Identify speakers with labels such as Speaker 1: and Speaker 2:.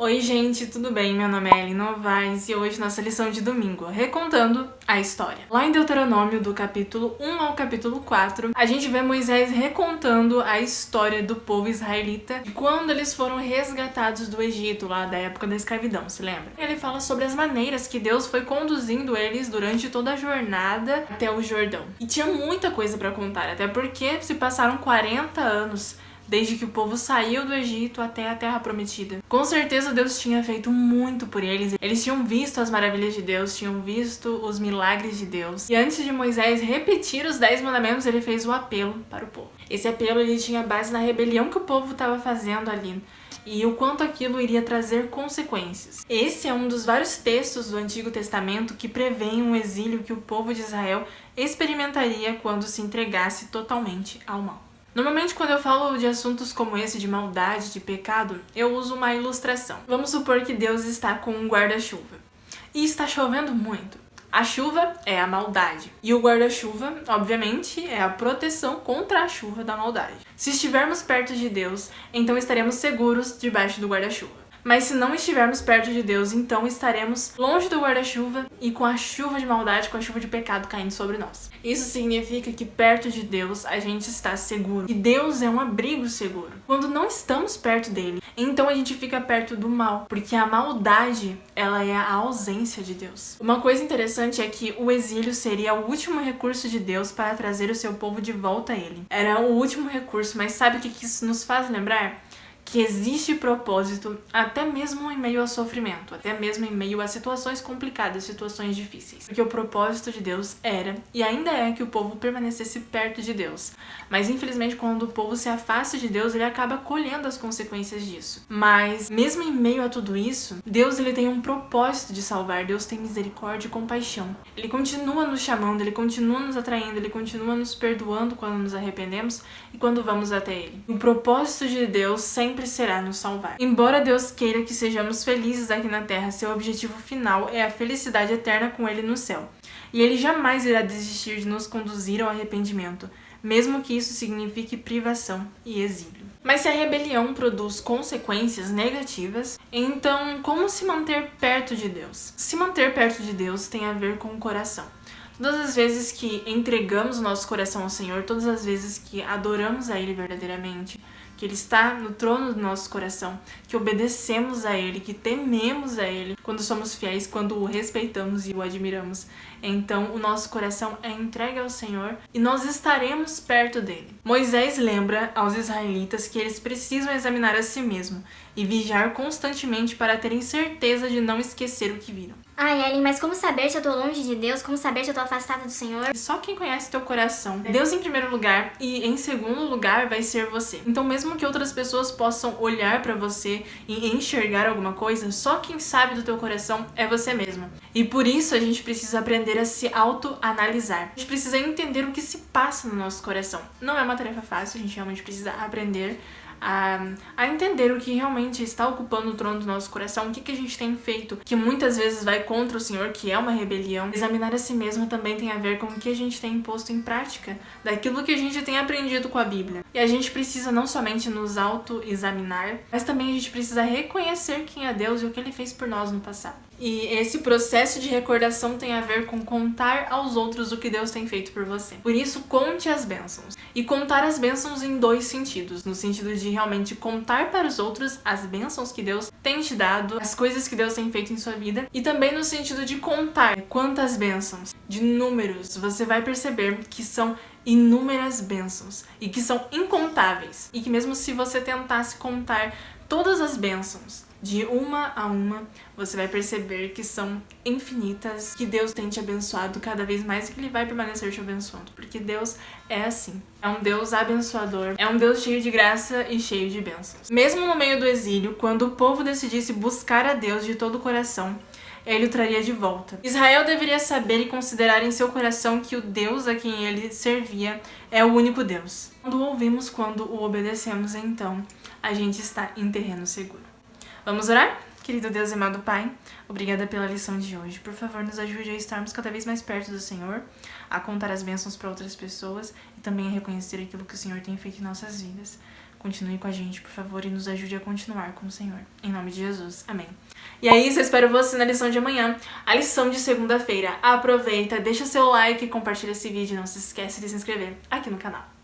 Speaker 1: Oi gente, tudo bem? Meu nome é Ellen Novaes e hoje nossa lição de domingo, recontando a história. Lá em Deuteronômio, do capítulo 1 ao capítulo 4, a gente vê Moisés recontando a história do povo israelita de quando eles foram resgatados do Egito, lá da época da escravidão, se lembra? Ele fala sobre as maneiras que Deus foi conduzindo eles durante toda a jornada até o Jordão. E tinha muita coisa pra contar, até porque se passaram 40 anos desde que o povo saiu do Egito até a Terra Prometida. Com certeza Deus tinha feito muito por eles. Eles tinham visto as maravilhas de Deus, tinham visto os milagres de Deus. E antes de Moisés repetir os 10 mandamentos, ele fez o apelo para o povo. Esse apelo ele tinha base na rebelião que o povo estava fazendo ali e o quanto aquilo iria trazer consequências. Esse é um dos vários textos do Antigo Testamento que prevêem um exílio que o povo de Israel experimentaria quando se entregasse totalmente ao mal. Normalmente, quando eu falo de assuntos como esse, de maldade, de pecado, eu uso uma ilustração. Vamos supor que Deus está com um guarda-chuva e está chovendo muito. A chuva é a maldade e o guarda-chuva, obviamente, é a proteção contra a chuva da maldade. Se estivermos perto de Deus, então estaremos seguros debaixo do guarda-chuva. Mas se não estivermos perto de Deus, então estaremos longe do guarda-chuva e com a chuva de maldade, com a chuva de pecado caindo sobre nós. Isso significa que perto de Deus a gente está seguro. E Deus é um abrigo seguro. Quando não estamos perto dele, então a gente fica perto do mal. Porque a maldade, ela é a ausência de Deus. Uma coisa interessante é que o exílio seria o último recurso de Deus para trazer o seu povo de volta a ele. Era o último recurso, mas sabe o que isso nos faz lembrar? Que existe propósito até mesmo em meio ao sofrimento, até mesmo em meio a situações complicadas, situações difíceis. Porque o propósito de Deus era e ainda é que o povo permanecesse perto de Deus. Mas infelizmente quando o povo se afasta de Deus, ele acaba colhendo as consequências disso. Mas mesmo em meio a tudo isso, Deus ele tem um propósito de salvar. Deus tem misericórdia e compaixão. Ele continua nos chamando, ele continua nos atraindo, ele continua nos perdoando quando nos arrependemos e quando vamos até ele. O propósito de Deus sempre será nos salvar. Embora Deus queira que sejamos felizes aqui na Terra, seu objetivo final é a felicidade eterna com Ele no céu. E Ele jamais irá desistir de nos conduzir ao arrependimento, mesmo que isso signifique privação e exílio. Mas se a rebelião produz consequências negativas, então como se manter perto de Deus? Se manter perto de Deus tem a ver com o coração. Todas as vezes que entregamos o nosso coração ao Senhor, todas as vezes que adoramos a Ele verdadeiramente, que Ele está no trono do nosso coração, que obedecemos a Ele, que tememos a Ele, quando somos fiéis, quando o respeitamos e o admiramos, então o nosso coração é entregue ao Senhor e nós estaremos perto dele. Moisés lembra aos israelitas que eles precisam examinar a si mesmos e vigiar constantemente para terem certeza de não esquecer o que viram.
Speaker 2: Ai, Ellen, mas como saber se eu tô longe de Deus? Como saber se eu tô afastada do Senhor?
Speaker 1: Só quem conhece teu coração. Deus em primeiro lugar e em segundo lugar vai ser você. Então mesmo que outras pessoas possam olhar pra você e enxergar alguma coisa, só quem sabe do teu coração é você mesmo. E por isso a gente precisa aprender a se autoanalisar. A gente precisa entender o que se passa no nosso coração. Não é uma tarefa fácil, a gente realmente precisa aprender a entender o que realmente está ocupando o trono do nosso coração, o que a gente tem feito, que muitas vezes vai contra o Senhor, que é uma rebelião. Examinar a si mesmo também tem a ver com o que a gente tem posto em prática, daquilo que a gente tem aprendido com a Bíblia. E a gente precisa não somente nos autoexaminar, mas também a gente precisa reconhecer quem é Deus e o que Ele fez por nós no passado. E esse processo de recordação tem a ver com contar aos outros o que Deus tem feito por você. Por isso, conte as bênçãos. E contar as bênçãos em dois sentidos. No sentido de realmente contar para os outros as bênçãos que Deus tem te dado, as coisas que Deus tem feito em sua vida. E também no sentido de contar quantas bênçãos, de números, você vai perceber que são inúmeras bênçãos e que são incontáveis. E que mesmo se você tentasse contar todas as bênçãos, de uma a uma, você vai perceber que são infinitas, que Deus tem te abençoado cada vez mais e que Ele vai permanecer te abençoando, porque Deus é assim. É um Deus abençoador, é um Deus cheio de graça e cheio de bênçãos. Mesmo no meio do exílio, quando o povo decidisse buscar a Deus de todo o coração, Ele o traria de volta. Israel deveria saber e considerar em seu coração que o Deus a quem ele servia é o único Deus. Quando o ouvimos, quando o obedecemos, então a gente está em terreno seguro. Vamos orar? Querido Deus e amado Pai, obrigada pela lição de hoje. Por favor, nos ajude a estarmos cada vez mais perto do Senhor, a contar as bênçãos para outras pessoas e também a reconhecer aquilo que o Senhor tem feito em nossas vidas. Continue com a gente, por favor, e nos ajude a continuar com o Senhor. Em nome de Jesus. Amém. E é isso, eu espero você na lição de amanhã, a lição de segunda-feira. Aproveita, deixa seu like, compartilha esse vídeo, não se esquece de se inscrever aqui no canal.